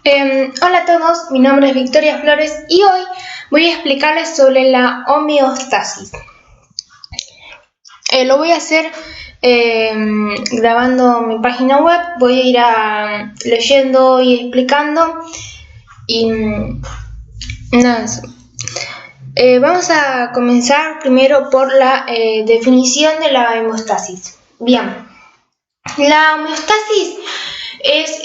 Hola a todos, mi nombre es Victoria Flores y hoy voy a explicarles sobre la homeostasis. Lo voy a hacer grabando mi página web, voy a ir leyendo y explicando y nada. Vamos a comenzar primero por la definición de la homeostasis. Bien, la homeostasis es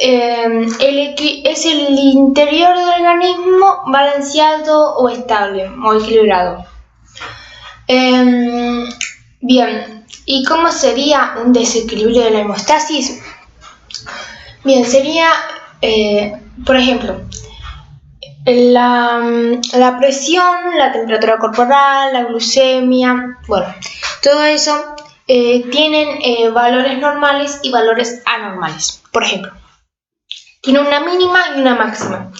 el interior del organismo balanceado o estable o equilibrado. Bien, ¿y cómo sería un desequilibrio de la homeostasis? Bien, sería, por ejemplo, la presión, la temperatura corporal, la glucemia, bueno, todo eso tienen valores normales y valores anormales. Por ejemplo, tiene una mínima y una máxima.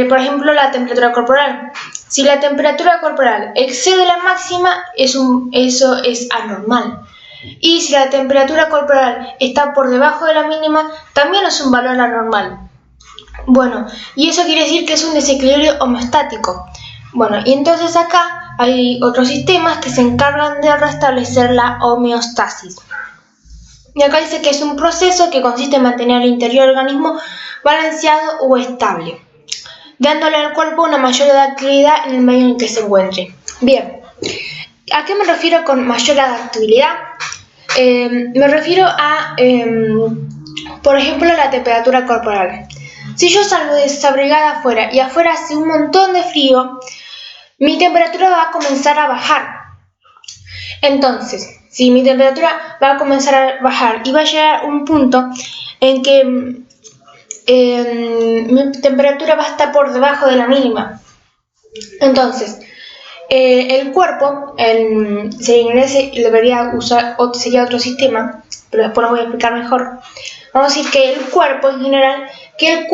Por ejemplo, la temperatura corporal. Si la temperatura corporal excede la máxima, eso es anormal. Y si la temperatura corporal está por debajo de la mínima, también es un valor anormal. Bueno, y eso quiere decir que es un desequilibrio homeostático. Bueno, y entonces acá hay otros sistemas que se encargan de restablecer la homeostasis. Y acá dice que es un proceso que consiste en mantener el interior del organismo balanceado o estable, dándole al cuerpo una mayor adaptabilidad en el medio en el que se encuentre. Bien, ¿a qué me refiero con mayor adaptabilidad? Me refiero a, por ejemplo, la temperatura corporal. Si yo salgo desabrigada afuera y afuera hace un montón de frío, mi temperatura va a comenzar a bajar. Entonces, si mi temperatura va a comenzar a bajar y va a llegar a un punto en que mi temperatura va a estar por debajo de la mínima. Entonces, el cuerpo, sería otro sistema, pero después lo voy a explicar mejor. Vamos a decir que el cuerpo en general, se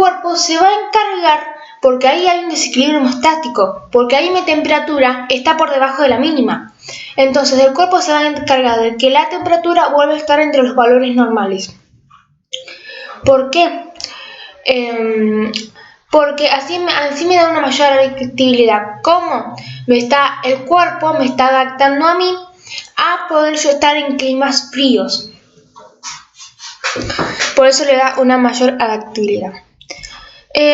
va a encargar, porque ahí hay un desequilibrio hemostático, porque ahí mi temperatura está por debajo de la mínima. Entonces el cuerpo se va a encargar de que la temperatura vuelva a estar entre los valores normales. ¿Por qué? Porque así me da una mayor adaptabilidad. ¿Cómo? El cuerpo me está adaptando a mí a poder yo estar en climas fríos. Por eso le da una mayor adaptabilidad.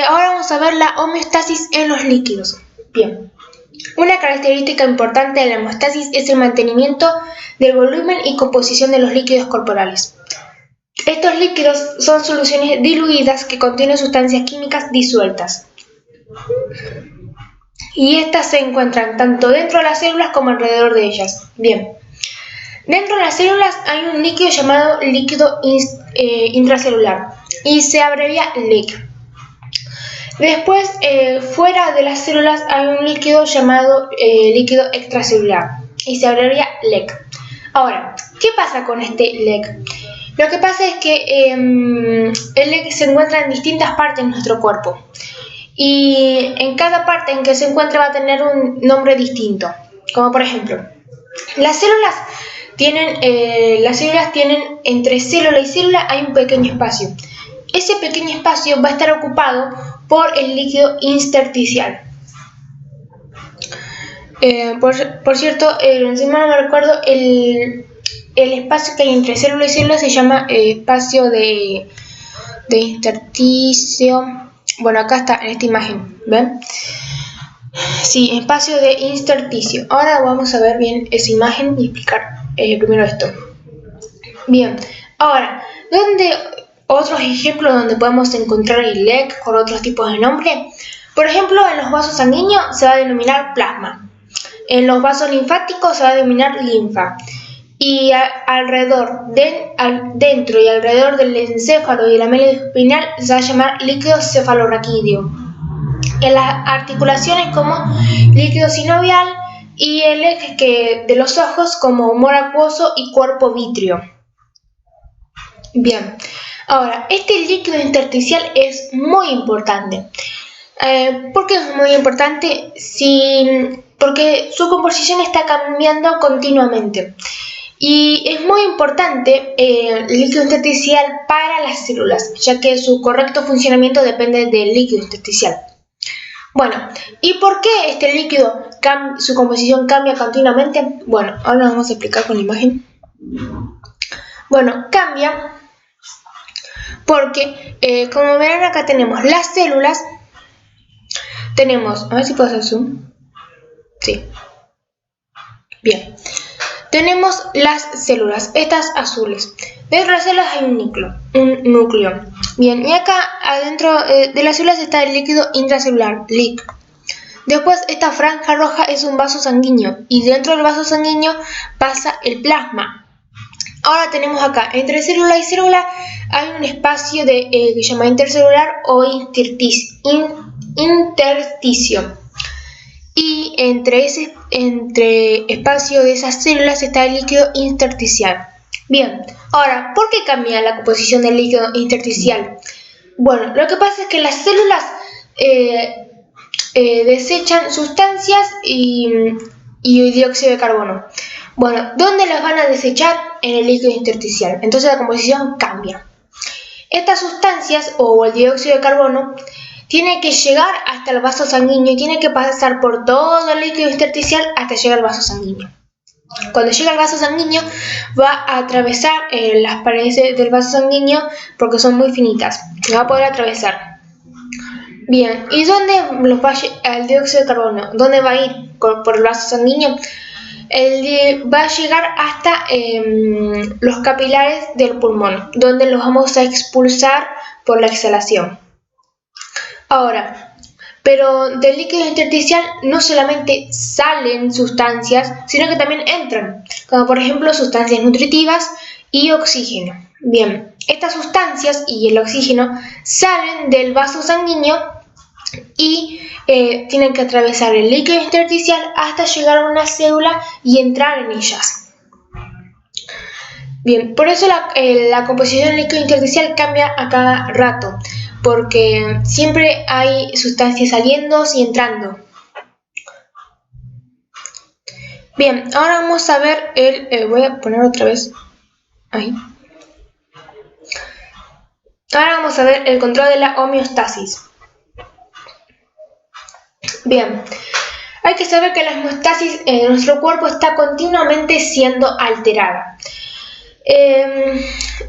Ahora vamos a ver la homeostasis en los líquidos. Bien. Una característica importante de la homeostasis es el mantenimiento del volumen y composición de los líquidos corporales. Estos líquidos son soluciones diluidas que contienen sustancias químicas disueltas. Y estas se encuentran tanto dentro de las células como alrededor de ellas. Bien. Dentro de las células hay un líquido llamado líquido intracelular y se abrevia LEC. Después, fuera de las células hay un líquido llamado líquido extracelular y se abrevia LEC. Ahora, ¿qué pasa con este LEC? Lo que pasa es que el LEC se encuentra en distintas partes de nuestro cuerpo y en cada parte en que se encuentre va a tener un nombre distinto. Como por ejemplo, las células tienen entre célula y célula hay un pequeño espacio. Ese pequeño espacio va a estar ocupado por el líquido intersticial. Por cierto, si mal no me recuerdo, el espacio que hay entre célula y célula se llama espacio de intersticio. Bueno, acá está en esta imagen, ¿ven? Sí, espacio de intersticio. Ahora vamos a ver bien esa imagen y explicar primero esto. Bien, ahora, otros ejemplos donde podemos encontrar el LEC con otros tipos de nombre? Por ejemplo, en los vasos sanguíneos se va a denominar plasma. En los vasos linfáticos se va a denominar linfa. Y dentro y alrededor del encéfalo y de la médula espinal se va a llamar líquido cefalorraquídeo. En las articulaciones como líquido sinovial y el eje de los ojos como humor acuoso y cuerpo vítreo. Bien, ahora, este líquido intersticial es muy importante. ¿Por qué es muy importante? Porque su composición está cambiando continuamente. Y es muy importante el líquido intersticial para las células, ya que su correcto funcionamiento depende del líquido intersticial. Bueno, ¿y por qué este líquido, su composición cambia continuamente? Bueno, ahora vamos a explicar con la imagen. Bueno, cambia porque, como verán, acá tenemos las células. Tenemos, a ver si puedo hacer zoom. Sí. Bien. Tenemos las células, estas azules. Dentro de las células hay un núcleo. Bien, y acá adentro de las células está el líquido intracelular, LIC. Después esta franja roja es un vaso sanguíneo y dentro del vaso sanguíneo pasa el plasma. Ahora tenemos acá, entre célula y célula hay un espacio que se llama intercelular o intersticio. Y entre espacio de esas células está el líquido intersticial. Bien, ahora, ¿por qué cambia la composición del líquido intersticial? Bueno, lo que pasa es que las células desechan sustancias y dióxido de carbono. Bueno, ¿dónde las van a desechar? En el líquido intersticial. Entonces la composición cambia. Estas sustancias o el dióxido de carbono tiene que llegar hasta el vaso sanguíneo y tiene que pasar por todo el líquido intersticial hasta llegar al vaso sanguíneo. Cuando llega al vaso sanguíneo va a atravesar las paredes del vaso sanguíneo porque son muy finitas. Va a poder atravesar. Bien, ¿y dónde los va el dióxido de carbono? ¿Dónde va a ir por el vaso sanguíneo? Va a llegar hasta los capilares del pulmón, donde los vamos a expulsar por la exhalación. Ahora, pero del líquido intersticial no solamente salen sustancias, sino que también entran, como por ejemplo sustancias nutritivas y oxígeno. Bien, estas sustancias y el oxígeno salen del vaso sanguíneo y tienen que atravesar el líquido intersticial hasta llegar a una célula y entrar en ellas. Bien, por eso la composición del líquido intersticial cambia a cada rato, porque siempre hay sustancias saliendo y entrando. Bien, ahora vamos a ver voy a poner otra vez ahí. Ahora vamos a ver el control de la homeostasis. Bien, hay que saber que la homeostasis de nuestro cuerpo está continuamente siendo alterada.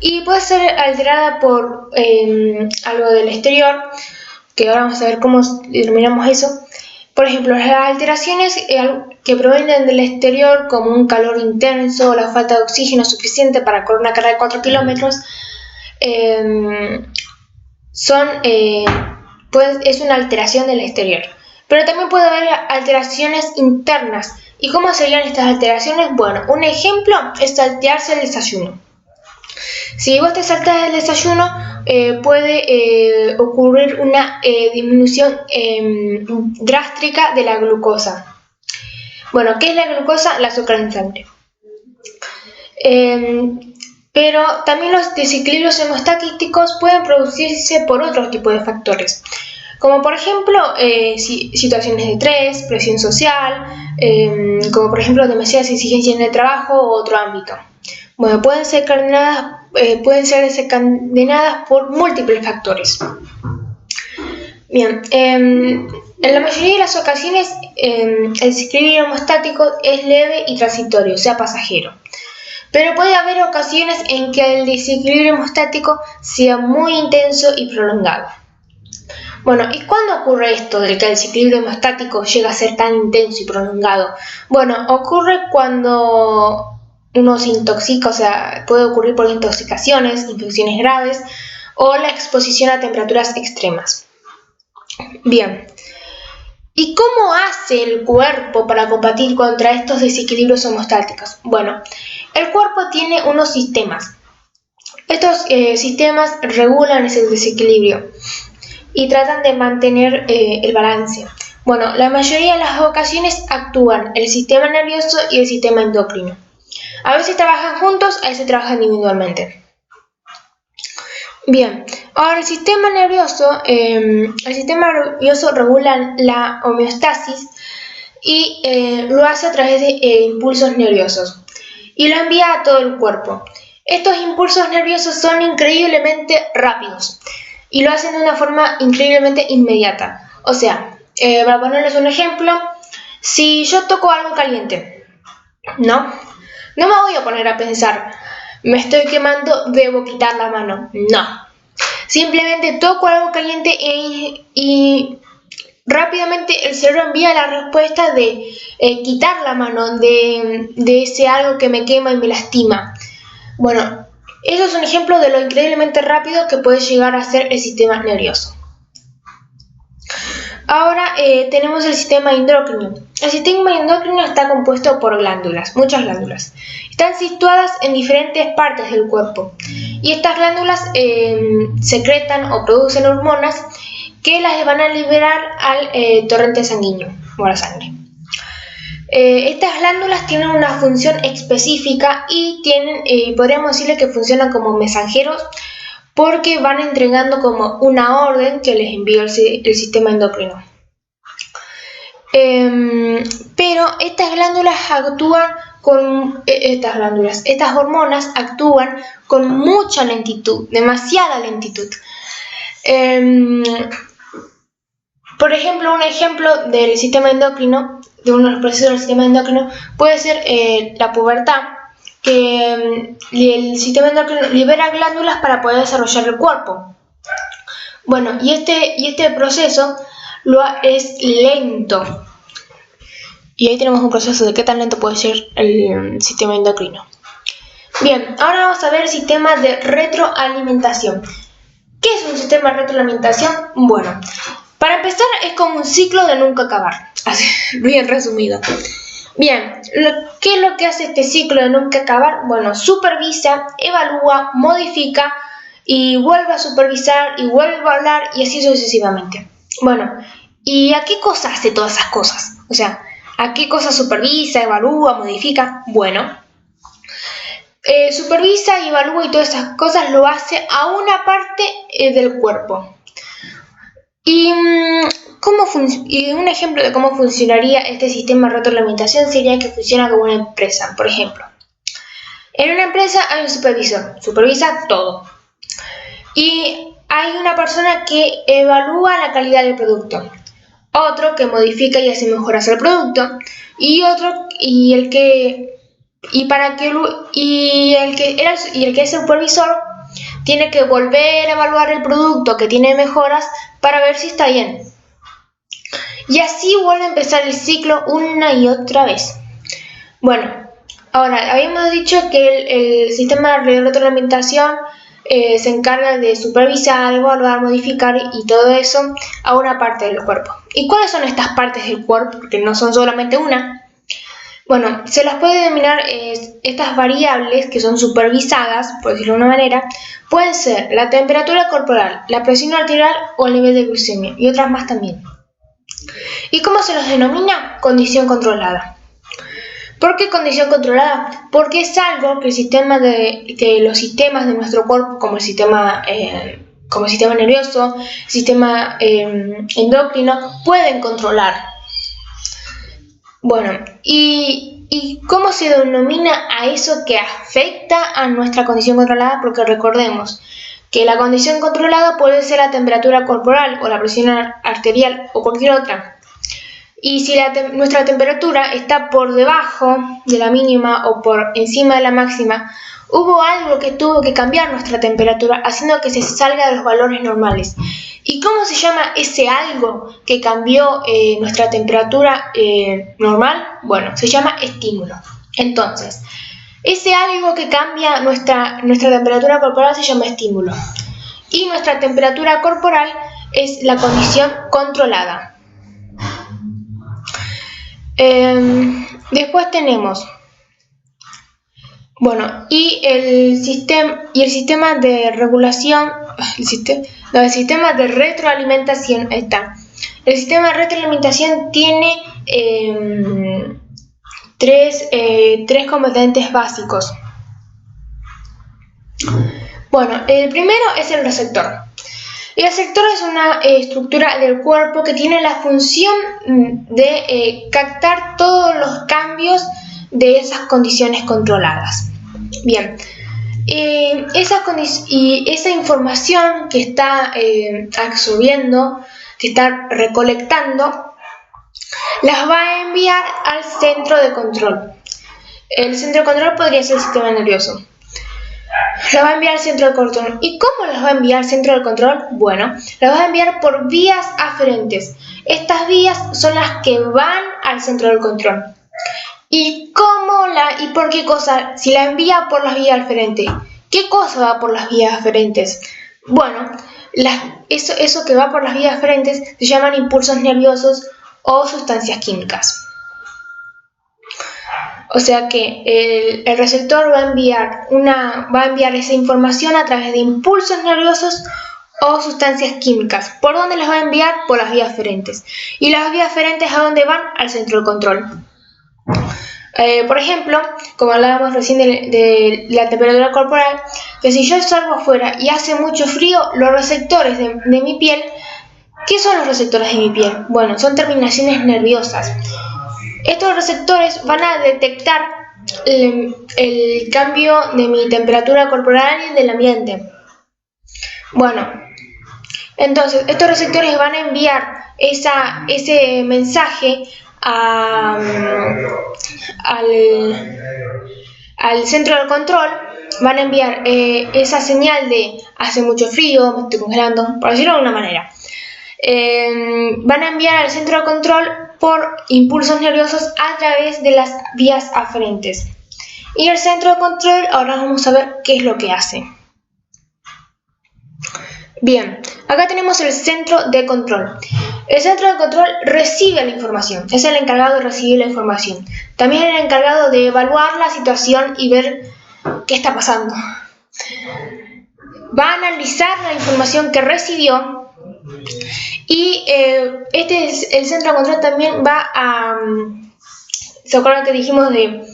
Y puede ser alterada por algo del exterior, que ahora vamos a ver cómo determinamos eso. Por ejemplo, las alteraciones que provienen del exterior, como un calor intenso o la falta de oxígeno suficiente para correr una carrera de 4 kilómetros, es una alteración del exterior. Pero también puede haber alteraciones internas. ¿Y cómo serían estas alteraciones? Bueno, un ejemplo es saltearse el desayuno. Si vos te saltas el desayuno, puede ocurrir una disminución drástica de la glucosa. Bueno, ¿qué es la glucosa? El azúcar en sangre. Pero también los desequilibrios hemostáticos pueden producirse por otros tipos de factores, como por ejemplo situaciones de estrés, presión social, como por ejemplo demasiadas exigencias en el trabajo u otro ámbito. Bueno, pueden ser desencadenadas por múltiples factores. Bien, en la mayoría de las ocasiones el desequilibrio hemostático es leve y transitorio, o sea, pasajero. Pero puede haber ocasiones en que el desequilibrio hemostático sea muy intenso y prolongado. Bueno, ¿y cuándo ocurre esto del que el desequilibrio hemostático llega a ser tan intenso y prolongado? Bueno, ocurre cuando uno se intoxica, o sea, puede ocurrir por intoxicaciones, infecciones graves o la exposición a temperaturas extremas. Bien, ¿y cómo hace el cuerpo para combatir contra estos desequilibrios hemostáticos? Bueno, el cuerpo tiene unos sistemas. Estos sistemas regulan ese desequilibrio y tratan de mantener el balance. Bueno, la mayoría de las ocasiones actúan el sistema nervioso y el sistema endocrino. A veces trabajan juntos, a veces trabajan individualmente. Bien, ahora el sistema nervioso regula la homeostasis y lo hace a través de impulsos nerviosos. y lo envía a todo el cuerpo. Estos impulsos nerviosos son increíblemente rápidos y lo hacen de una forma increíblemente inmediata. O sea, para ponerles un ejemplo, si yo toco algo caliente, no me voy a poner a pensar, me estoy quemando, debo quitar la mano. No. Simplemente toco algo caliente y rápidamente el cerebro envía la respuesta de quitar la mano de ese algo que me quema y me lastima. Bueno, eso es un ejemplo de lo increíblemente rápido que puede llegar a ser el sistema nervioso. Ahora tenemos el sistema endocrino. El sistema endocrino está compuesto por glándulas, muchas glándulas. Están situadas en diferentes partes del cuerpo y estas glándulas secretan o producen hormonas que las van a liberar al torrente sanguíneo o a la sangre. Estas glándulas tienen una función específica y podríamos decirle que funcionan como mensajeros porque van entregando como una orden que les envía el sistema endocrino. Pero estas glándulas actúan estas hormonas actúan con mucha lentitud, demasiada lentitud. Por ejemplo, un ejemplo del sistema endocrino, de uno de los procesos del sistema endocrino, puede ser la pubertad, que el sistema endocrino libera glándulas para poder desarrollar el cuerpo. Bueno, y este proceso es lento. Y ahí tenemos un proceso de qué tan lento puede ser el sistema endocrino. Bien, ahora vamos a ver el sistema de retroalimentación. ¿Qué es un sistema de retroalimentación? Bueno, para empezar es como un ciclo de nunca acabar, así, bien resumido. Bien, ¿qué es lo que hace este ciclo de nunca acabar? Bueno, supervisa, evalúa, modifica y vuelve a supervisar y vuelve a hablar y así sucesivamente. Bueno, ¿y a qué cosa hace todas esas cosas? O sea, ¿a qué cosas supervisa, evalúa, modifica? Bueno, supervisa y evalúa y todas esas cosas lo hace a una parte del cuerpo. Y un ejemplo de cómo funcionaría este sistema de retroalimentación sería que funciona como una empresa. Por ejemplo, en una empresa hay un supervisor, supervisa todo. Y hay una persona que evalúa la calidad del producto, otro que modifica y hace mejoras al producto, y el que es supervisor tiene que volver a evaluar el producto que tiene mejoras para ver si está bien. Y así vuelve a empezar el ciclo una y otra vez. Bueno, ahora habíamos dicho que el sistema de retroalimentación se encarga de supervisar, evaluar, modificar y todo eso a una parte del cuerpo. ¿Y cuáles son estas partes del cuerpo? Porque no son solamente una. Bueno, se las puede denominar estas variables que son supervisadas, por decirlo de una manera, pueden ser la temperatura corporal, la presión arterial o el nivel de glucemia y otras más también. ¿Y cómo se los denomina? Condición controlada. ¿Por qué condición controlada? Porque es algo que los sistemas de nuestro cuerpo, como el sistema nervioso, el sistema endocrino, pueden controlar. Bueno, ¿y cómo se denomina a eso que afecta a nuestra condición controlada? Porque recordemos que la condición controlada puede ser la temperatura corporal o la presión arterial o cualquier otra. Y si nuestra temperatura está por debajo de la mínima o por encima de la máxima, hubo algo que tuvo que cambiar nuestra temperatura, haciendo que se salga de los valores normales. ¿Y cómo se llama ese algo que cambió nuestra temperatura normal? Bueno, se llama estímulo. Entonces, ese algo que cambia nuestra temperatura corporal se llama estímulo. Y nuestra temperatura corporal es la condición controlada. Después tenemos, bueno, el sistema de regulación, el sistema de retroalimentación está. El sistema de retroalimentación tiene tres componentes básicos. Bueno, el primero es el receptor. El receptor es una estructura del cuerpo que tiene la función de captar todos los cambios de esas condiciones controladas. Bien, esa información que está absorbiendo, que está recolectando, las va a enviar al centro de control. El centro de control podría ser el sistema nervioso. La va a enviar al centro de control. ¿Y cómo las va a enviar al centro de control? Bueno, las va a enviar por vías aferentes. Estas vías son las que van al centro del control. ¿Y por qué cosa? Si la envía por las vías aferentes, ¿qué cosa va por las vías aferentes? Bueno, eso que va por las vías aferentes se llaman impulsos nerviosos o sustancias químicas. O sea que el receptor va a enviar esa información a través de impulsos nerviosos o sustancias químicas. ¿Por dónde las va a enviar? Por las vías aferentes. ¿Y las vías aferentes a dónde van? Al centro de control. Por ejemplo, como hablábamos recién de la temperatura corporal, que si yo salgo afuera y hace mucho frío, los receptores de mi piel, ¿qué son los receptores de mi piel? Bueno, son terminaciones nerviosas. Estos receptores van a detectar el cambio de mi temperatura corporal y del ambiente. Bueno, entonces estos receptores van a enviar ese mensaje al centro del control. Van a enviar esa señal de hace mucho frío, me estoy congelando, por decirlo de alguna manera. Van a enviar al centro de control por impulsos nerviosos a través de las vías aferentes. Y el centro de control, ahora vamos a ver qué es lo que hace. Bien, acá tenemos el centro de control. El centro de control recibe la información, es el encargado de recibir la información. También es el encargado de evaluar la situación y ver qué está pasando. Va a analizar la información que recibió y el centro de control también va a... ¿Se acuerdan que dijimos de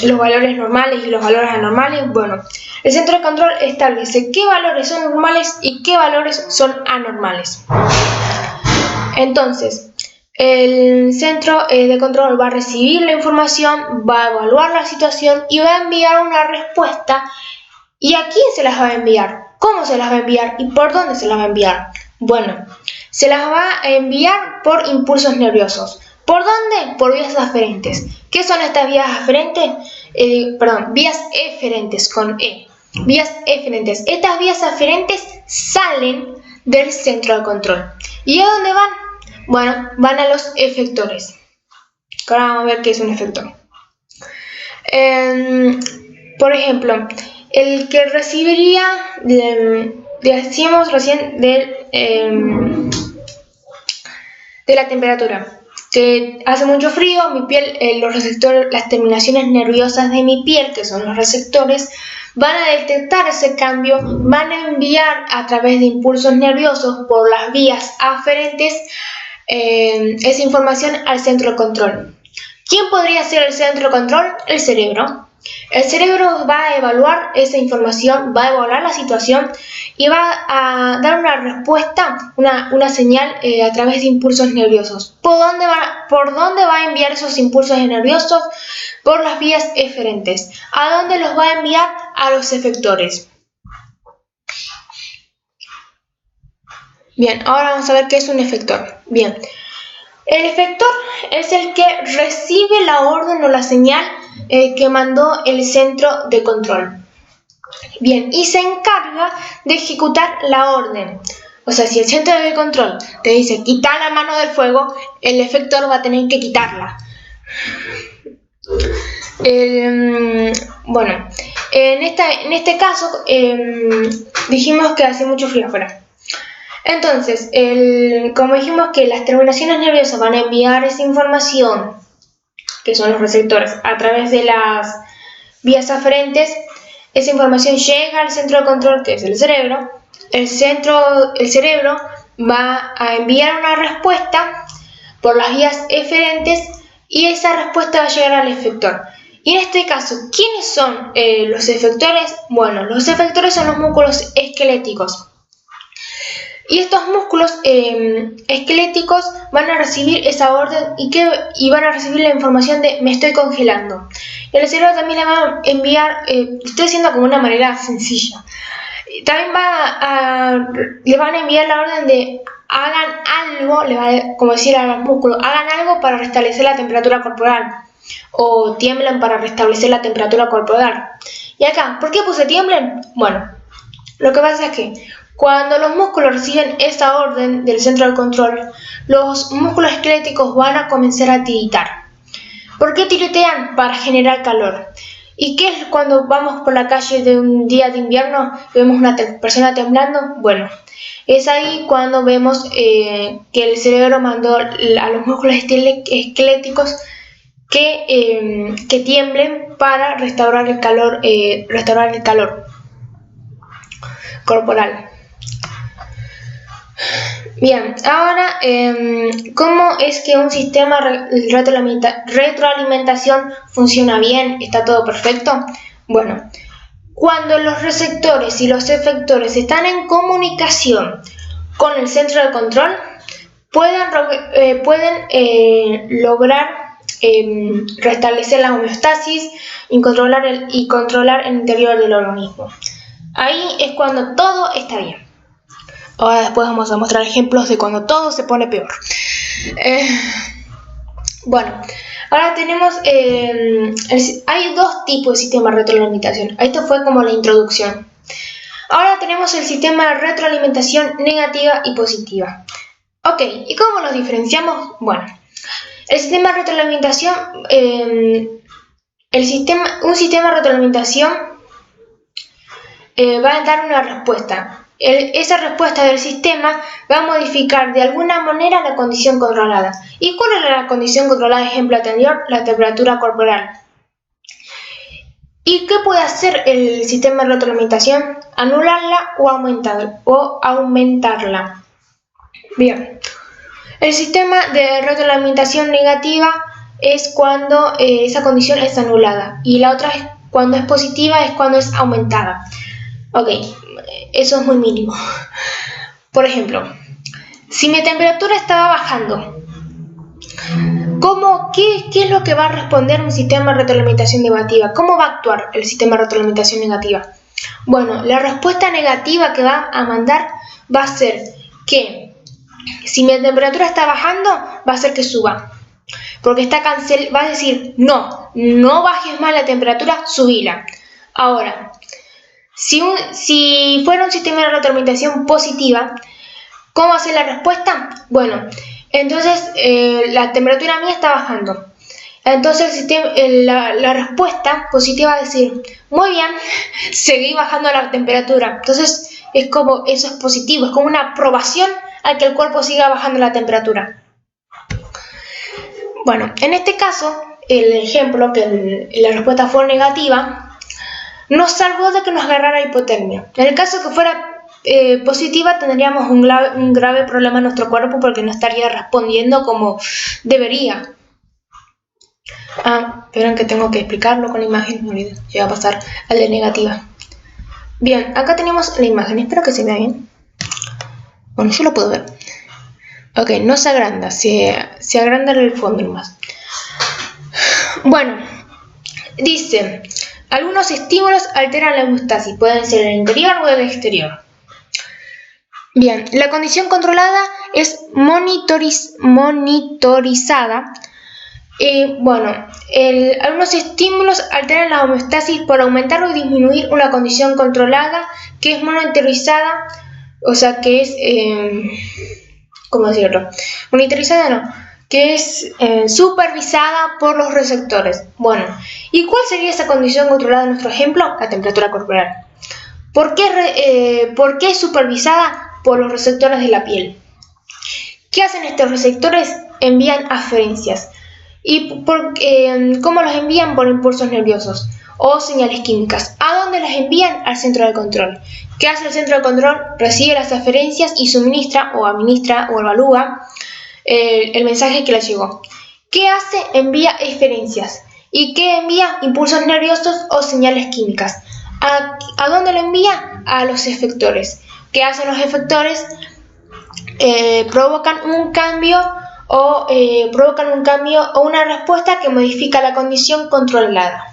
los valores normales y los valores anormales? Bueno, el centro de control establece qué valores son normales y qué valores son anormales. Entonces, el centro de control va a recibir la información, va a evaluar la situación y va a enviar una respuesta. ¿Y a quién se las va a enviar? ¿Cómo se las va a enviar? ¿Y por dónde se las va a enviar? Bueno, se las va a enviar por impulsos nerviosos. ¿Por dónde? Por vías aferentes. ¿Qué son estas vías aferentes? Vías eferentes con E. Vías eferentes. Estas vías aferentes salen del centro de control. ¿Y a dónde van? Bueno, van a los efectores. Ahora vamos a ver qué es un efector. Por ejemplo, el que recibiría, decíamos recién, de la temperatura. Que hace mucho frío, mi piel, los receptores, las terminaciones nerviosas de mi piel, que son los receptores, van a detectar ese cambio, van a enviar a través de impulsos nerviosos por las vías aferentes esa información al centro de control. ¿Quién podría ser el centro de control? El cerebro. El cerebro va a evaluar esa información, va a evaluar la situación y va a dar una respuesta, una señal a través de impulsos nerviosos. ¿Por dónde va a enviar esos impulsos nerviosos? Por las vías eferentes. ¿A dónde los va a enviar? A los efectores. Bien, ahora vamos a ver qué es un efector. Bien, el efector es el que recibe la orden o la señal que mandó el centro de control. Bien, y se encarga de ejecutar la orden. O sea, si el centro de control te dice quita la mano del fuego, el efector va a tener que quitarla. Bueno, en este caso dijimos que hace mucho frío afuera. Entonces, como dijimos que las terminaciones nerviosas van a enviar esa información, que son los receptores, a través de las vías aferentes, esa información llega al centro de control, que es el cerebro. El cerebro va a enviar una respuesta por las vías eferentes y esa respuesta va a llegar al efector. Y en este caso, ¿quiénes son los efectores? Bueno, los efectores son los músculos esqueléticos. Y estos músculos esqueléticos van a recibir esa orden y van a recibir la información de me estoy congelando. El cerebro también le va a enviar, estoy haciendo como una manera sencilla, también le van a enviar la orden de hagan algo, como decir a los músculos, hagan algo para restablecer la temperatura corporal o tiemblen para restablecer la temperatura corporal. Y acá, ¿por qué puse tiemblen? Bueno, lo que pasa es que cuando los músculos reciben esa orden del centro de control, los músculos esqueléticos van a comenzar a tiritar. ¿Por qué tiritean? Para generar calor. ¿Y qué es cuando vamos por la calle de un día de invierno y vemos una persona temblando? Bueno, es ahí cuando vemos que el cerebro mandó a los músculos esqueléticos que tiemblen para restaurar el calor corporal. corporal. Bien, ahora, ¿cómo es que un sistema de retroalimentación funciona bien? ¿Está todo perfecto? Bueno, cuando los receptores y los efectores están en comunicación con el centro de control, pueden lograr restablecer la homeostasis y controlar el interior del organismo. Ahí es cuando todo está bien. Ahora después vamos a mostrar ejemplos de cuando todo se pone peor. Bueno, ahora tenemos, hay dos tipos de sistema de retroalimentación. Esto fue como la introducción. Ahora tenemos el sistema de retroalimentación negativa y positiva. Ok, ¿y cómo los diferenciamos? Bueno, el sistema de retroalimentación, un sistema de retroalimentación va a dar una respuesta. Esa respuesta del sistema va a modificar de alguna manera la condición controlada. ¿Y cuál era la condición controlada? Ejemplo anterior, la temperatura corporal. ¿Y qué puede hacer el sistema de retroalimentación? Anularla o aumentarla. Bien, el sistema de retroalimentación negativa es cuando esa condición es anulada, y la otra es cuando es positiva, es cuando es aumentada. Ok, eso es muy mínimo. Por ejemplo, si mi temperatura estaba bajando, ¿qué es lo que va a responder un sistema de retroalimentación negativa? ¿Cómo va a actuar el sistema de retroalimentación negativa? Bueno, la respuesta negativa que va a mandar va a ser que si mi temperatura está bajando, va a hacer que suba. Porque va a decir, no bajes más la temperatura, subila. Ahora, si fuera un sistema de retroalimentación positiva, ¿cómo va a ser la respuesta? Bueno, entonces la temperatura mía está bajando. Entonces la respuesta positiva va a decir, muy bien, seguí bajando la temperatura. Entonces eso es positivo, es como una aprobación a que el cuerpo siga bajando la temperatura. Bueno, en este caso, el ejemplo que la respuesta fue negativa, nos salvó de que nos agarrara hipotermia. En el caso que fuera positiva, tendríamos un grave problema en nuestro cuerpo porque no estaría respondiendo como debería. Esperen que tengo que explicarlo con la imagen, me olvidé, ya va a pasar al de negativa. Bien, acá tenemos la imagen, espero que se vea bien. Bueno, yo lo puedo ver. Ok, no se agranda, se agranda el fondo nomás. Bueno, dice, algunos estímulos alteran la homeostasis, pueden ser el interior o el exterior. Bien, la condición controlada es monitorizada. Bueno, algunos estímulos alteran la homeostasis por aumentar o disminuir una condición controlada que es monitorizada, o sea que es, ¿cómo decirlo? Monitorizada no, que es supervisada por los receptores. Bueno, ¿y cuál sería esa condición controlada en nuestro ejemplo? La temperatura corporal. ¿Por qué es supervisada? Por los receptores de la piel. ¿Qué hacen estos receptores? Envían aferencias. ¿Y cómo los envían? Por impulsos nerviosos o señales químicas. ¿A dónde las envían? Al centro de control. ¿Qué hace el centro de control? Recibe las aferencias y suministra o administra o evalúa el mensaje que le llegó. ¿Qué hace? Envía aferencias. ¿Y qué envía? Impulsos nerviosos o señales químicas. ¿A dónde lo envía? A los efectores. ¿Qué hacen los efectores? provocan un cambio o una respuesta que modifica la condición controlada.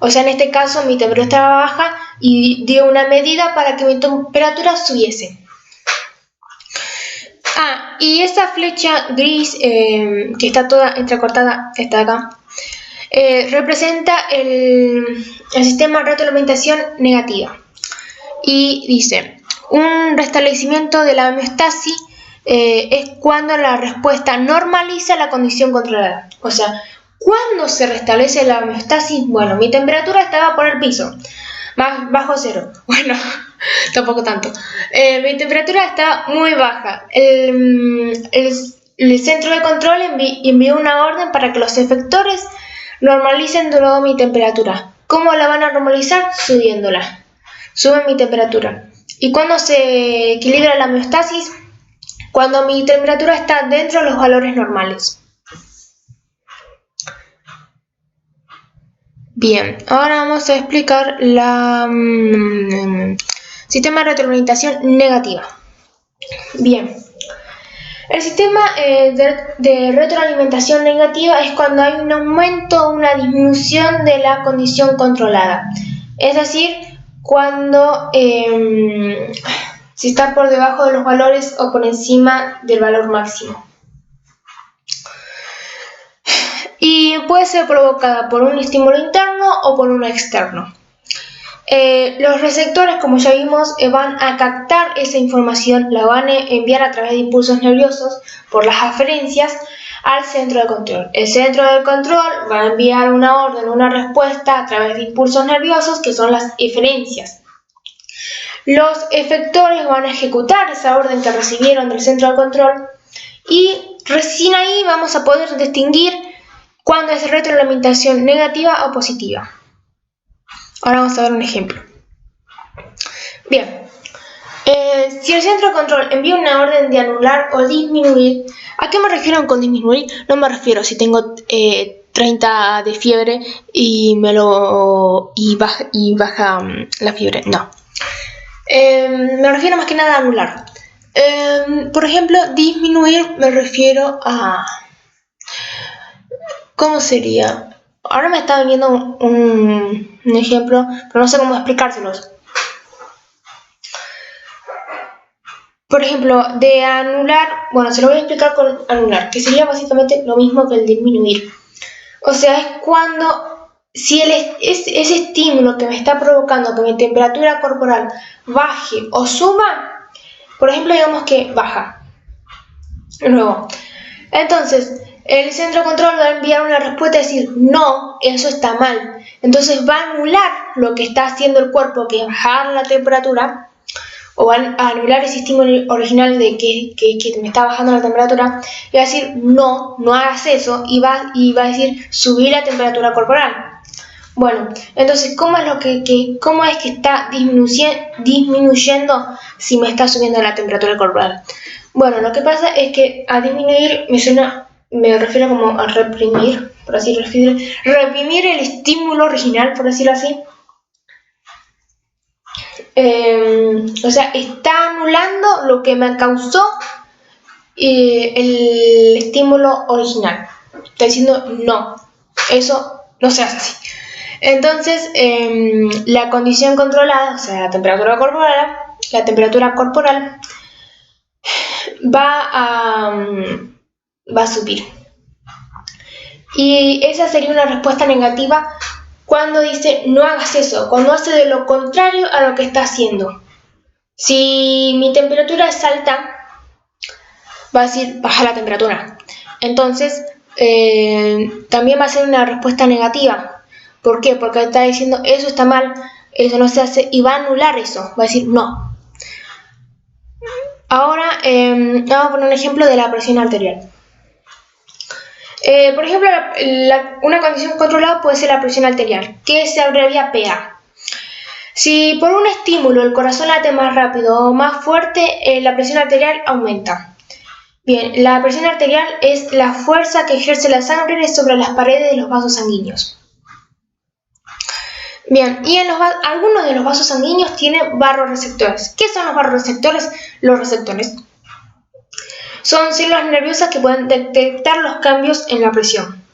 O sea, en este caso mi temperatura estaba baja y dio una medida para que mi temperatura subiese. Y esta flecha gris que está toda entrecortada, está acá, representa el sistema de retroalimentación negativa. Y dice, un restablecimiento de la homeostasis es cuando la respuesta normaliza la condición controlada. O sea, ¿cuándo se restablece la homeostasis? Bueno, mi temperatura estaba por el piso, bajo cero. Bueno, tampoco tanto. Mi temperatura está muy baja. El centro de control envió una orden para que los efectores normalicen de nuevo mi temperatura. ¿Cómo la van a normalizar? Subiéndola. Suben mi temperatura. ¿Y cuándo se equilibra la homeostasis? Cuando mi temperatura está dentro de los valores normales. Bien, ahora vamos a explicar la sistema de retroalimentación negativa. Bien, el sistema de retroalimentación negativa es cuando hay un aumento o una disminución de la condición controlada. Es decir, cuando si está por debajo de los valores o por encima del valor máximo. Y puede ser provocada por un estímulo interno o por uno externo. Los receptores, como ya vimos, van a captar esa información, la van a enviar a través de impulsos nerviosos por las aferencias al centro de control. El centro de control va a enviar una orden, una respuesta a través de impulsos nerviosos, que son las eferencias. Los efectores van a ejecutar esa orden que recibieron del centro de control y recién ahí vamos a poder distinguir cuando es retroalimentación negativa o positiva. Ahora vamos a ver un ejemplo. Bien, si el centro de control envía una orden de anular o disminuir, ¿a qué me refiero con disminuir? No me refiero si tengo 30 de fiebre y baja la fiebre, no. Me refiero más que nada a anular. Por ejemplo, disminuir me refiero a... ¿Cómo sería? Ahora me está viniendo un ejemplo, pero no sé cómo explicárselos. Por ejemplo, de anular, bueno, se lo voy a explicar con anular, que sería básicamente lo mismo que el disminuir. O sea, es cuando, si ese estímulo que me está provocando que mi temperatura corporal baje o suba, por ejemplo, digamos que baja. Luego, entonces, el centro de control va a enviar una respuesta y decir, no, eso está mal. Entonces va a anular lo que está haciendo el cuerpo, que es bajar la temperatura, o va a anular ese estímulo original de que me está bajando la temperatura, y va a decir, no, no hagas eso, y va a decir, subir la temperatura corporal. Bueno, entonces, ¿cómo es que está disminuyendo si me está subiendo la temperatura corporal? Bueno, lo que pasa es que a disminuir me refiero como a reprimir, por así decirlo, reprimir el estímulo original, por decirlo así. O sea, está anulando lo que me causó el estímulo original. Está diciendo, no, eso no se hace así. Entonces, la condición controlada, o sea, la temperatura corporal va a subir. Y esa sería una respuesta negativa cuando dice no hagas eso, cuando hace de lo contrario a lo que está haciendo. Si mi temperatura es alta, va a decir baja la temperatura. Entonces, también va a ser una respuesta negativa. ¿Por qué? Porque está diciendo eso está mal, eso no se hace, y va a anular eso, va a decir no. Ahora vamos a poner un ejemplo de la presión arterial. Por ejemplo, una condición controlada puede ser la presión arterial, que se abrevia PA. Si por un estímulo el corazón late más rápido o más fuerte, la presión arterial aumenta. Bien, la presión arterial es la fuerza que ejerce la sangre sobre las paredes de los vasos sanguíneos. Bien, y algunos de los vasos sanguíneos tienen barroreceptores. ¿Qué son los barroreceptores? Los receptores Son células nerviosas que pueden detectar los cambios en la presión.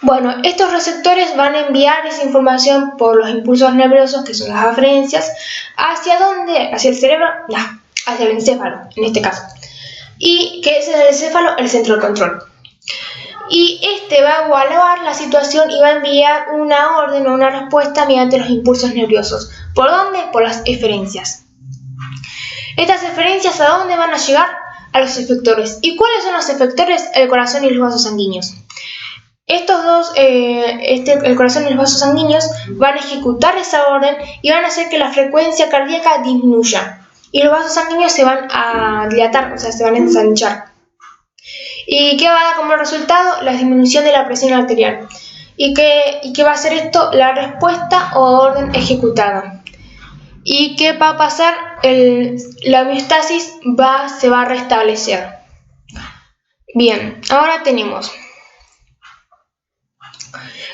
Bueno, estos receptores van a enviar esa información por los impulsos nerviosos, que son las aferencias, ¿hacia dónde? Hacia el cerebro, no, hacia el encéfalo, en este caso. Y que es el encéfalo, el centro de control. Y este va a evaluar la situación y va a enviar una orden o una respuesta mediante los impulsos nerviosos. ¿Por dónde? Por las eferencias. Estas eferencias, ¿a dónde van a llegar? A los efectores. ¿Y cuáles son los efectores? El corazón y los vasos sanguíneos. Estos dos, el corazón y los vasos sanguíneos, van a ejecutar esa orden y van a hacer que la frecuencia cardíaca disminuya. Y los vasos sanguíneos se van a dilatar, o sea, se van a ensanchar. ¿Y qué va a dar como resultado? La disminución de la presión arterial. ¿Y qué va a hacer esto? La respuesta o orden ejecutada. ¿Y qué va a pasar? La homeostasis se va a restablecer. Bien, ahora tenemos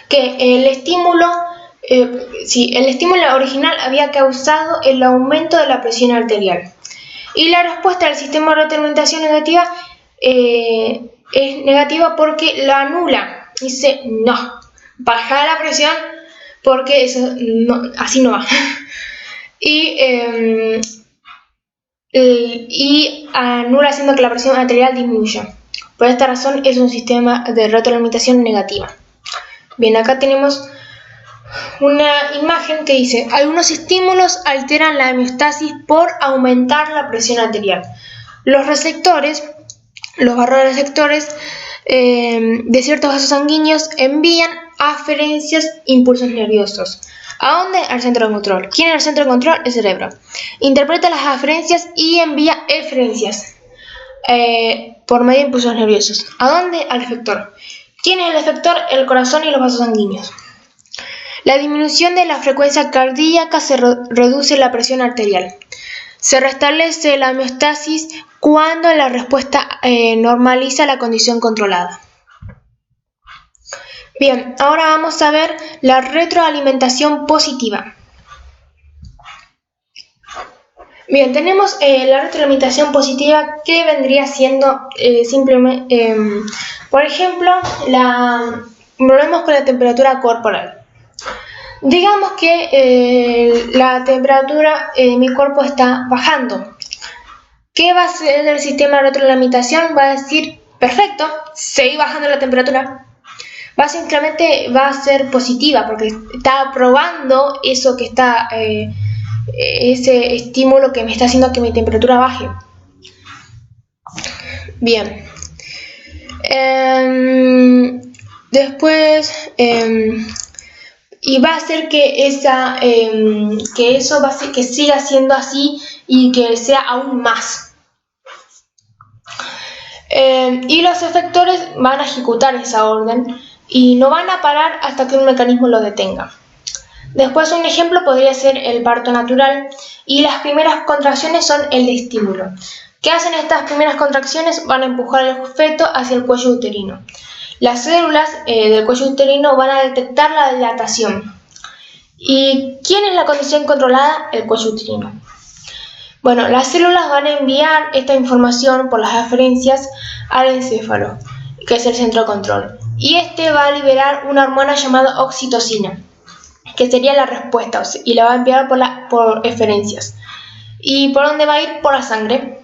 que el estímulo original había causado el aumento de la presión arterial. Y la respuesta del sistema de retroalimentación negativa es negativa porque la anula. Dice, no, baja la presión porque eso no, así no va. Y anula haciendo que la presión arterial disminuya. Por esta razón es un sistema de retroalimentación negativa. Bien, acá tenemos una imagen que dice: algunos estímulos alteran la homeostasis por aumentar la presión arterial. Los barroreceptores de ciertos vasos sanguíneos envían aferencias, impulsos nerviosos. ¿A dónde? Al centro de control. ¿Quién es el centro de control? El cerebro. Interpreta las aferencias y envía eferencias por medio de impulsos nerviosos. ¿A dónde? Al efector. ¿Quién es el efector? El corazón y los vasos sanguíneos. La disminución de la frecuencia cardíaca se reduce la presión arterial. Se restablece la homeostasis cuando la respuesta normaliza la condición controlada. Bien, ahora vamos a ver la retroalimentación positiva. Bien, tenemos la retroalimentación positiva, que vendría siendo simplemente, por ejemplo, volvemos con la temperatura corporal. Digamos que la temperatura de mi cuerpo está bajando. ¿Qué va a hacer el sistema de retroalimentación? Va a decir, perfecto, seguí bajando la temperatura. Básicamente va a ser positiva porque está probando eso que está, ese estímulo que me está haciendo que mi temperatura baje. Bien. Después, y va a hacer que eso va a hacer que siga siendo así y que sea aún más. Y los efectores van a ejecutar esa orden y no van a parar hasta que un mecanismo lo detenga. Después, un ejemplo podría ser el parto natural, y las primeras contracciones son el de estímulo. ¿Qué hacen estas primeras contracciones? Van a empujar al feto hacia el cuello uterino. Las células del cuello uterino van a detectar la dilatación. ¿Y quién es la condición controlada? El cuello uterino. Bueno, las células van a enviar esta información por las aferencias al encéfalo, que es el centro de control. Y este va a liberar una hormona llamada oxitocina, que sería la respuesta, y la va a enviar por eferencias. ¿Y por dónde va a ir? Por la sangre.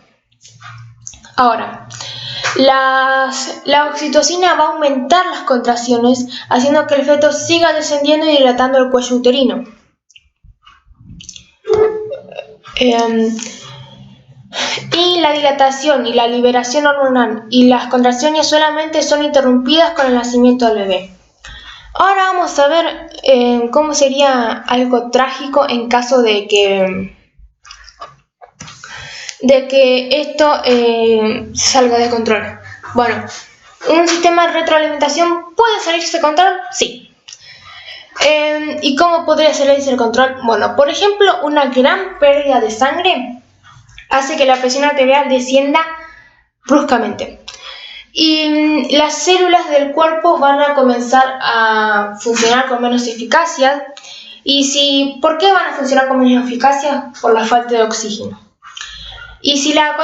Ahora, la oxitocina va a aumentar las contracciones, haciendo que el feto siga descendiendo y dilatando el cuello uterino. Y la dilatación y la liberación hormonal y las contracciones solamente son interrumpidas con el nacimiento del bebé. Ahora vamos a ver cómo sería algo trágico en caso de que esto salga de control. Bueno, ¿un sistema de retroalimentación puede salirse de control? Sí. ¿Y cómo podría salirse de control? Bueno, por ejemplo, una gran pérdida de sangre hace que la presión arterial descienda bruscamente. Y las células del cuerpo van a comenzar a funcionar con menos eficacia. ¿Y ¿por qué van a funcionar con menos eficacia? Por la falta de oxígeno. Y si la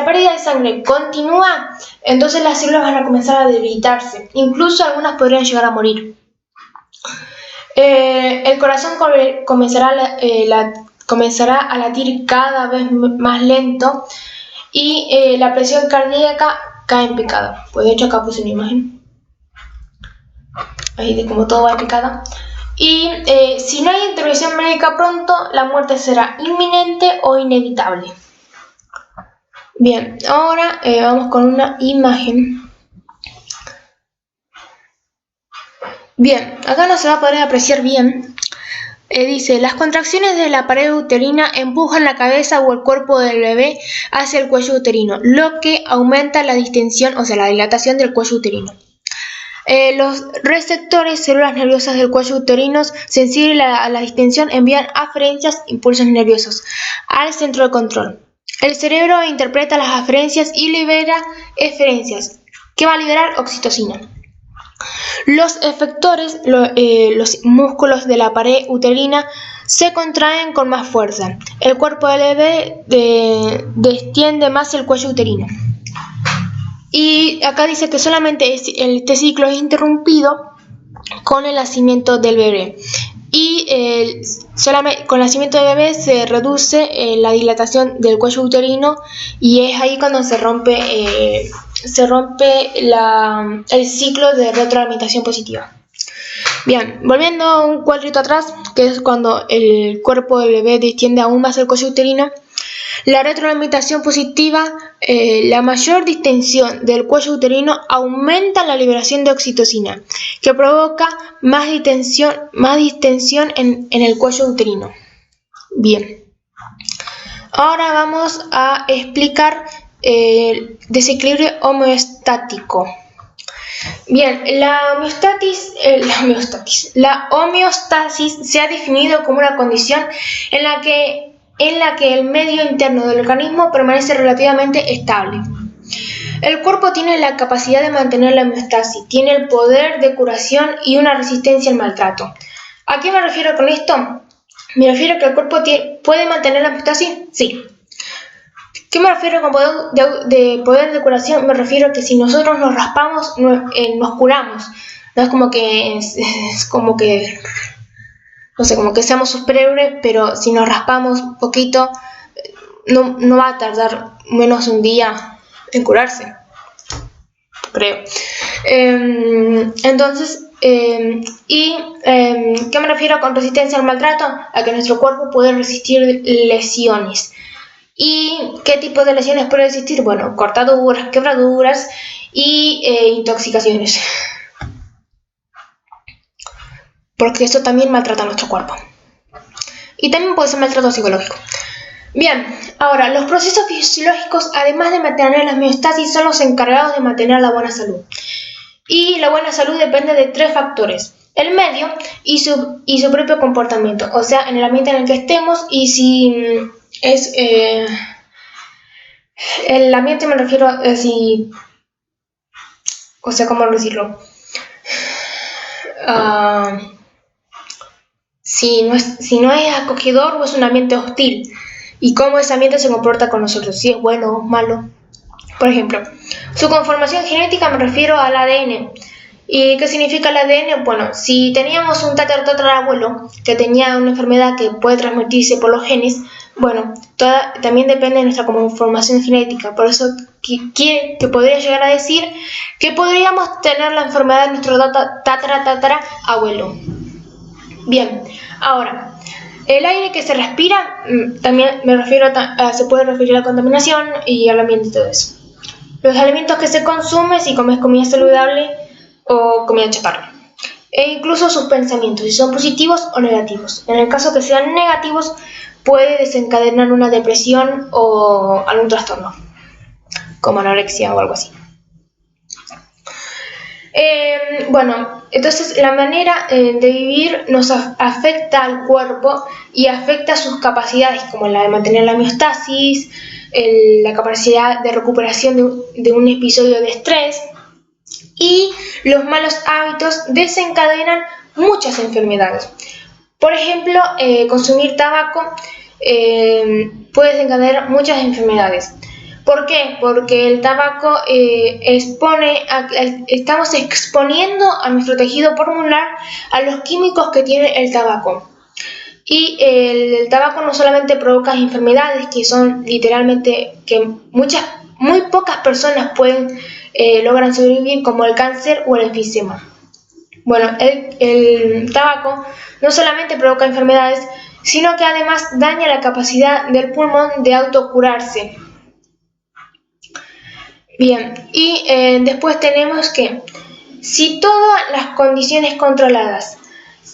pérdida de sangre continúa, entonces las células van a comenzar a debilitarse. Incluso algunas podrían llegar a morir. El corazón comenzará a latir cada vez más lento y la presión cardíaca cae en picada. Pues de hecho acá puse una imagen. Ahí de como todo va en picada. Y si no hay intervención médica pronto, la muerte será inminente o inevitable. Bien, ahora vamos con una imagen. Bien, acá no se va a poder apreciar bien. Dice, las contracciones de la pared uterina empujan la cabeza o el cuerpo del bebé hacia el cuello uterino, lo que aumenta la distensión, o sea, la dilatación del cuello uterino. Los receptores, células nerviosas del cuello uterino sensibles a la distensión, envían aferencias, impulsos nerviosos, al centro de control. El cerebro interpreta las aferencias y libera eferencias, que va a liberar oxitocina. Los efectores, los músculos de la pared uterina, se contraen con más fuerza. El cuerpo del bebé destiende más el cuello uterino. Y acá dice que solamente este ciclo es interrumpido con el nacimiento del bebé. Y solamente con el nacimiento del bebé se reduce la dilatación del cuello uterino, y es ahí cuando se rompe el ciclo de retroalimentación positiva. Bien, volviendo un cuadrito atrás, que es cuando el cuerpo del bebé distiende aún más el cuello uterino. La retroalimentación positiva, la mayor distensión del cuello uterino aumenta la liberación de oxitocina, que provoca más distensión en el cuello uterino. Bien, ahora vamos a explicar el desequilibrio homeostático. Bien, la homeostasis se ha definido como una condición en la que el medio interno del organismo permanece relativamente estable. El cuerpo tiene la capacidad de mantener la homeostasis, tiene el poder de curación y una resistencia al maltrato. ¿A qué me refiero con esto? Me refiero a que el cuerpo puede mantener la homeostasis, sí. ¿Qué me refiero con poder de curación? Me refiero a que si nosotros nos raspamos, nos curamos. No es como que no sé, como que seamos superhéroes, pero si nos raspamos un poquito, no va a tardar menos de un día en curarse, creo. Entonces, ¿qué me refiero con resistencia al maltrato? A que nuestro cuerpo puede resistir lesiones. ¿Y qué tipo de lesiones puede resistir? Bueno, cortaduras, quebraduras y intoxicaciones. Porque eso también maltrata a nuestro cuerpo. Y también puede ser maltrato psicológico. Bien, ahora, los procesos fisiológicos, además de mantener la homeostasis, son los encargados de mantener la buena salud. Y la buena salud depende de 3 factores: el medio y su propio comportamiento, o sea, en el ambiente en el que estemos, y si es el ambiente, me refiero a si, o sea, ¿cómo decirlo? Si no es acogedor o es un ambiente hostil, y cómo ese ambiente se comporta con nosotros, si es bueno o malo. Por ejemplo, su conformación genética, me refiero al ADN. ¿Y qué significa el ADN? Bueno, si teníamos un tatarabuelo que tenía una enfermedad que puede transmitirse por los genes, bueno, también depende de nuestra conformación genética. Por eso que podría llegar a decir que podríamos tener la enfermedad de nuestro tatarabuelo. Bien, ahora, el aire que se respira, también me refiero se puede referir a la contaminación y al ambiente y todo eso. Los alimentos que se consumen, si comes comida saludable o comida chatarra. E incluso sus pensamientos, si son positivos o negativos. En el caso que sean negativos, puede desencadenar una depresión o algún trastorno, como anorexia o algo así. Bueno, entonces la manera de vivir nos afecta al cuerpo y afecta sus capacidades, como la de mantener la homeostasis, la capacidad de recuperación de un episodio de estrés, y los malos hábitos desencadenan muchas enfermedades. Por ejemplo, consumir tabaco puede desencadenar muchas enfermedades. ¿Por qué? Porque el tabaco estamos exponiendo a nuestro tejido pulmonar a los químicos que tiene el tabaco. Y el tabaco no solamente provoca enfermedades que son literalmente que muy pocas personas logran sobrevivir, como el cáncer o el enfisema. Bueno, el tabaco no solamente provoca enfermedades, sino que además daña la capacidad del pulmón de autocurarse. Bien, y después tenemos que si todas las condiciones controladas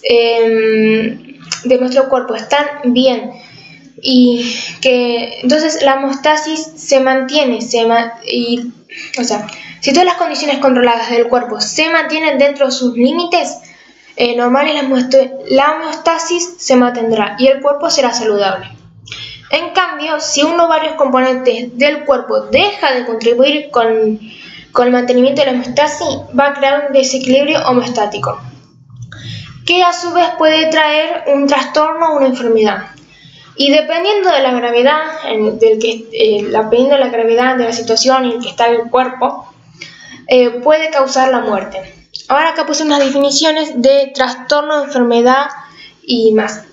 de nuestro cuerpo están bien y que entonces la homeostasis se mantiene, si todas las condiciones controladas del cuerpo se mantienen dentro de sus límites normales, la homeostasis se mantendrá y el cuerpo será saludable. En cambio, si uno o varios componentes del cuerpo deja de contribuir con el mantenimiento de la homeostasis, va a crear un desequilibrio homeostático, que a su vez puede traer un trastorno o una enfermedad. Y dependiendo de la gravedad, dependiendo de la gravedad de la situación en que está el cuerpo, puede causar la muerte. Ahora acá puse unas definiciones de trastorno, enfermedad y más.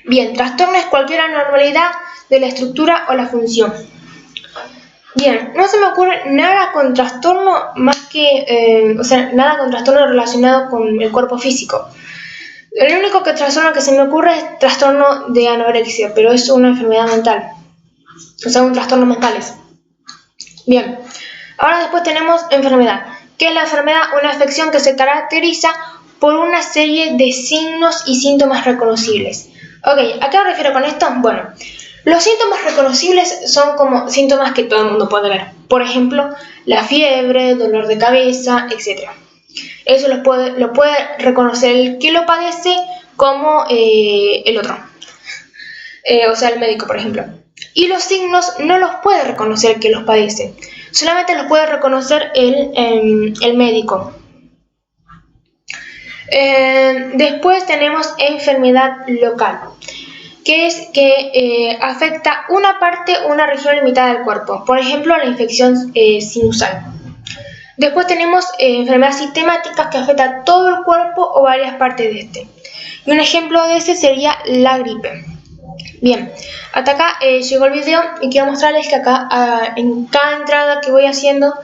Bien, trastorno es cualquier anormalidad de la estructura o la función. Bien, no se me ocurre nada con trastorno nada con trastorno relacionado con el cuerpo físico. El único trastorno que se me ocurre es trastorno de anorexia, pero es una enfermedad mental. Un trastorno mentales. Bien, ahora después tenemos enfermedad. ¿Qué es la enfermedad? Una afección que se caracteriza por una serie de signos y síntomas reconocibles. Ok, ¿a qué me refiero con esto? Bueno, los síntomas reconocibles son como síntomas que todo el mundo puede ver. Por ejemplo, la fiebre, dolor de cabeza, etc. Eso lo puede reconocer el que lo padece como el otro. El médico, por ejemplo. Y los signos no los puede reconocer el que los padece. Solamente los puede reconocer el médico. Después tenemos enfermedad local, que es que afecta una parte o una región limitada del cuerpo. Por ejemplo, la infección sinusal. Después tenemos enfermedades sistemáticas que afectan todo el cuerpo o varias partes de este. Y un ejemplo de ese sería la gripe. Bien, hasta acá llegó el video y quiero mostrarles que acá en cada entrada que voy haciendo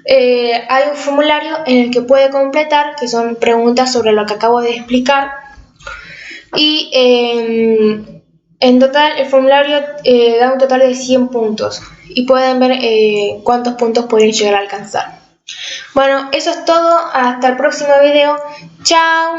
hay un formulario en el que puede completar, que son preguntas sobre lo que acabo de explicar. Y en total el formulario da un total de 100 puntos y pueden ver cuántos puntos pueden llegar a alcanzar. Bueno, eso es todo, hasta el próximo video, chao.